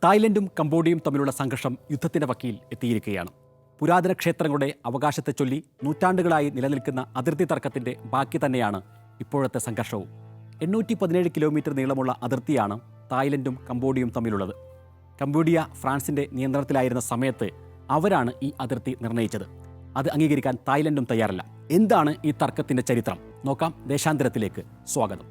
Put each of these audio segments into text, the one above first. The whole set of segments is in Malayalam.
തായ്ലൻഡും കംബോഡിയയും തമ്മിലുള്ള സംഘർഷം യുദ്ധത്തിന്റെ വക്കിൽ എത്തിയിരിക്കുകയാണ്. പുരാതന ക്ഷേത്രങ്ങളുടെ അവകാശത്തെ ചൊല്ലി നൂറ്റാണ്ടുകളായി നിലനിൽക്കുന്ന അതിർത്തി തർക്കത്തിന്റെ ബാക്കി തന്നെയാണ് ഇപ്പോഴത്തെ സംഘർഷവും. 817 കിലോമീറ്റർ നീളമുള്ള അതിർത്തിയാണ് തായ്ലൻഡും കംബോഡിയയും തമ്മിലുള്ളത്. കംബോഡിയ ഫ്രാൻസിന്റെ നിയന്ത്രണത്തിലായിരുന്ന സമയത്ത് അവരാണ് ഈ അതിർത്തി നിർണയിച്ചത്. അത് അംഗീകരിക്കാൻ തായ്ലൻഡും തയ്യാറല്ല. എന്താണ് ഈ തർക്കത്തിന്റെ ചരിത്രം? നോക്കാം. ദേശാന്തരത്തിലേക്ക് സ്വാഗതം.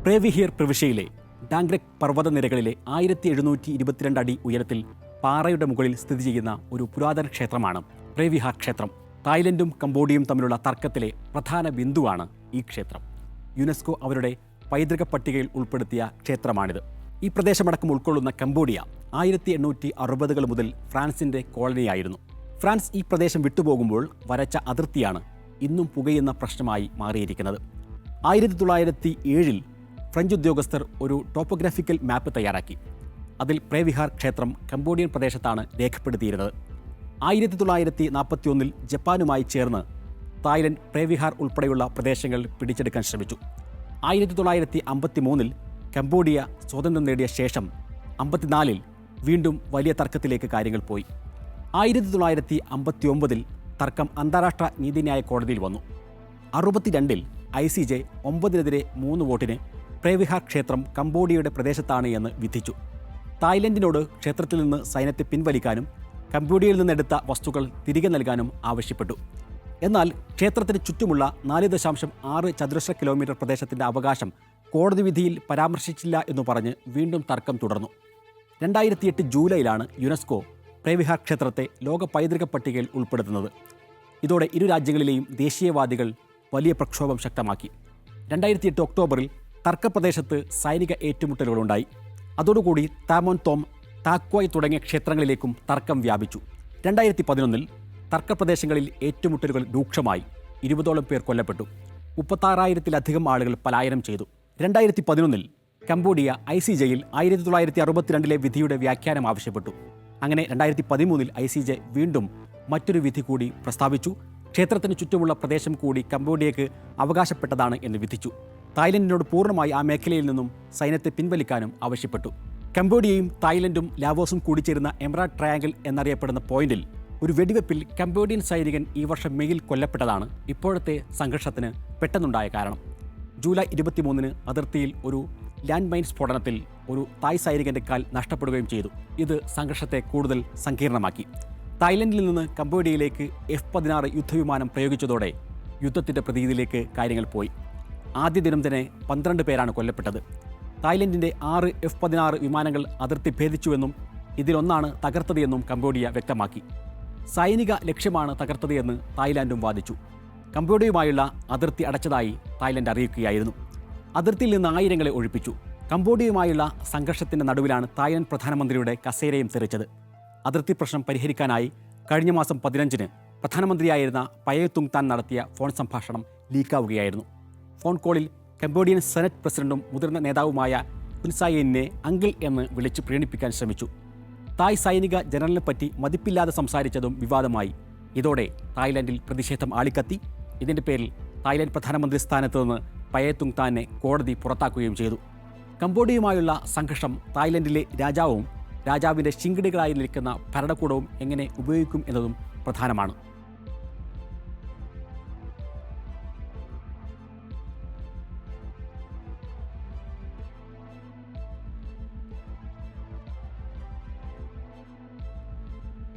പ്രേവിഹിയർ പ്രവിശ്യയിലെ ഡാങ്ക്രെക് പർവ്വതനിരകളിലെ 1722 അടി ഉയരത്തിൽ പാറയുടെ മുകളിൽ സ്ഥിതി ചെയ്യുന്ന ഒരു പുരാതന ക്ഷേത്രമാണ് പ്രേവിഹാർ ക്ഷേത്രം. തായ്ലൻഡും കംബോഡിയയും തമ്മിലുള്ള തർക്കത്തിലെ പ്രധാന ബിന്ദുവാണ് ഈ ക്ഷേത്രം. യുനെസ്കോ അവരുടെ പൈതൃക പട്ടികയിൽ ഉൾപ്പെടുത്തിയ ക്ഷേത്രമാണിത്. ഈ പ്രദേശമടക്കം ഉൾക്കൊള്ളുന്ന കംബോഡിയ 1860 മുതൽ ഫ്രാൻസിന്റെ കോളനിയായിരുന്നു. ഫ്രാൻസ് ഈ പ്രദേശം വിട്ടുപോകുമ്പോൾ വരച്ച അതിർത്തിയാണ് ഇന്നും പുകയുന്ന പ്രശ്നമായി മാറിയിരിക്കുന്നത്. 1907 ഫ്രഞ്ച് ഉദ്യോഗസ്ഥർ ഒരു ടോപ്പോഗ്രാഫിക്കൽ മാപ്പ് തയ്യാറാക്കി. അതിൽ പ്രേവിഹാർ ക്ഷേത്രം കംബോഡിയൻ പ്രദേശത്താണ് രേഖപ്പെടുത്തിയിരുന്നത്. 1941 ജപ്പാനുമായി ചേർന്ന് തായ്ലൻഡ് പ്രേവിഹാർ ഉൾപ്പെടെയുള്ള പ്രദേശങ്ങൾ പിടിച്ചെടുക്കാൻ ശ്രമിച്ചു. 1953 കംബോഡിയ സ്വാതന്ത്ര്യം നേടിയ ശേഷം 54 വീണ്ടും വലിയ തർക്കത്തിലേക്ക് കാര്യങ്ങൾ പോയി. 1959 തർക്കം അന്താരാഷ്ട്ര നീതിന്യായ കോടതിയിൽ വന്നു. 62 ICJ 9-3 വോട്ടിന് പ്രേവിഹാർ ക്ഷേത്രം കംബോഡിയയുടെ പ്രദേശത്താണ് എന്ന് വിധിച്ചു. തായ്ലൻഡിനോട് ക്ഷേത്രത്തിൽ നിന്ന് സൈന്യത്തെ പിൻവലിക്കാനും കംബോഡിയയിൽ നിന്നെടുത്ത വസ്തുക്കൾ തിരികെ നൽകാനും ആവശ്യപ്പെട്ടു. എന്നാൽ ക്ഷേത്രത്തിന് ചുറ്റുമുള്ള 4.6 ചതുരശ്ര കിലോമീറ്റർ പ്രദേശത്തിൻ്റെ അവകാശം കോടതി വിധിയിൽ പരാമർശിച്ചില്ല എന്നു പറഞ്ഞ് വീണ്ടും തർക്കം തുടർന്നു. 2008 ജൂലൈയിലാണ് യുനെസ്കോ പ്രേവിഹാർ ക്ഷേത്രത്തെ ലോക പൈതൃക പട്ടികയിൽ ഉൾപ്പെടുത്തുന്നത്. ഇതോടെ ഇരു രാജ്യങ്ങളിലെയും ദേശീയവാദികൾ വലിയ പ്രക്ഷോഭം ശക്തമാക്കി. 2008 ഒക്ടോബറിൽ തർക്കപ്രദേശത്ത് സൈനിക ഏറ്റുമുട്ടലുകളുണ്ടായി. അതോടുകൂടി താമോൻ തോം, താക്വായ് തുടങ്ങിയ ക്ഷേത്രങ്ങളിലേക്കും തർക്കം വ്യാപിച്ചു. 2011 തർക്കപ്രദേശങ്ങളിൽ ഏറ്റുമുട്ടലുകൾ രൂക്ഷമായി. 20ഓളം പേർ കൊല്ലപ്പെട്ടു. 36,000-ലധികം ആളുകൾ പലായനം ചെയ്തു. 2011 കംബോഡിയ ICJയിൽ 1962 വിധിയുടെ വ്യാഖ്യാനം ആവശ്യപ്പെട്ടു. അങ്ങനെ 2013 ICJ വീണ്ടും മറ്റൊരു വിധി കൂടി പ്രസ്താവിച്ചു. ക്ഷേത്രത്തിന് ചുറ്റുമുള്ള പ്രദേശം കൂടി കംബോഡിയയ്ക്ക് അവകാശപ്പെട്ടതാണ് എന്ന് വിധിച്ചു. തായ്ലൻഡിനോട് പൂർണ്ണമായി ആ മേഖലയിൽ നിന്നും സൈന്യത്തെ പിൻവലിക്കാനും ആവശ്യപ്പെട്ടു. കംബോഡിയയും തായ്ലൻഡും ലാവോസും കൂടിച്ചേരുന്ന എമറാൾഡ് ട്രയാങ്കിൾ എന്നറിയപ്പെടുന്ന പോയിന്റിൽ ഒരു വെടിവെപ്പിൽ കംബോഡിയൻ സൈനികൻ ഈ വർഷം മെയിൽ കൊല്ലപ്പെട്ടതാണ് ഇപ്പോഴത്തെ സംഘർഷത്തിന് പെട്ടെന്നുണ്ടായ കാരണം. ജൂലൈ 23 അതിർത്തിയിൽ ഒരു ലാൻഡ് മൈൻ സ്ഫോടനത്തിൽ ഒരു തായ് സൈനികന്റെ കാൽ നഷ്ടപ്പെടുകയും ചെയ്തു. ഇത് സംഘർഷത്തെ കൂടുതൽ സങ്കീർണമാക്കി. തായ്ലൻഡിൽ നിന്ന് കംബോഡിയയിലേക്ക് F-16 യുദ്ധവിമാനം പ്രയോഗിച്ചതോടെ യുദ്ധത്തിൻ്റെ പ്രതീതിയിലേക്ക് കാര്യങ്ങൾ പോയി. ആദ്യ ദിനം തന്നെ 12 പേരാണ് കൊല്ലപ്പെട്ടത്. തായ്ലൻഡിൻ്റെ 6 F-16 വിമാനങ്ങൾ അതിർത്തി ഭേദിച്ചുവെന്നും ഇതിലൊന്നാണ് തകർത്തതെന്നും കംബോഡിയ വ്യക്തമാക്കി. സൈനിക ലക്ഷ്യമാണ് തകർത്തതെന്ന് തായ്ലാൻഡും വാദിച്ചു. കംബോഡിയയുമായുള്ള അതിർത്തി അടച്ചതായി തായ്ലൻഡ് അറിയിക്കുകയായിരുന്നു. അതിർത്തിയിൽ നിന്ന് ആയിരങ്ങളെ ഒഴിപ്പിച്ചു. കംബോഡിയയുമായുള്ള സംഘർഷത്തിൻ്റെ നടുവിലാണ് തായ്ലൻഡ് പ്രധാനമന്ത്രിയുടെ കസേരയും തെറിച്ചത്. അതിർത്തി പ്രശ്നം പരിഹരിക്കാനായി കഴിഞ്ഞ മാസം 15 പ്രധാനമന്ത്രിയായിരുന്ന പയേതുങ് താൻ നടത്തിയ ഫോൺ സംഭാഷണം ലീക്കാവുകയായിരുന്നു. ഫോൺ കോളിൽ കംബോഡിയൻ സെനറ്റ് പ്രസിഡന്റും മുതിർന്ന നേതാവുമായ ഹുൻ സായിനെ അങ്കിൾ എന്ന് വിളിച്ച് പ്രീണിപ്പിക്കാൻ ശ്രമിച്ചു. തായ് സൈനിക ജനറലിനെ പറ്റി മതിപ്പില്ലാതെ സംസാരിച്ചതും വിവാദമായി. ഇതോടെ തായ്ലൻഡിൽ പ്രതിഷേധം ആളിക്കത്തി. ഇതിൻ്റെ പേരിൽ തായ്ലൻഡ് പ്രധാനമന്ത്രി സ്ഥാനത്ത് നിന്ന് പയേതുങ് താനെ കോടതി പുറത്താക്കുകയും ചെയ്തു. കംബോഡിയയുമായുള്ള സംഘർഷം തായ്ലൻഡിലെ രാജാവും രാജാവിൻ്റെ ശിങ്കിടികളായി നിൽക്കുന്ന ഭരണകൂടവും എങ്ങനെ ഉപയോഗിക്കും എന്നതും പ്രധാനമാണ്.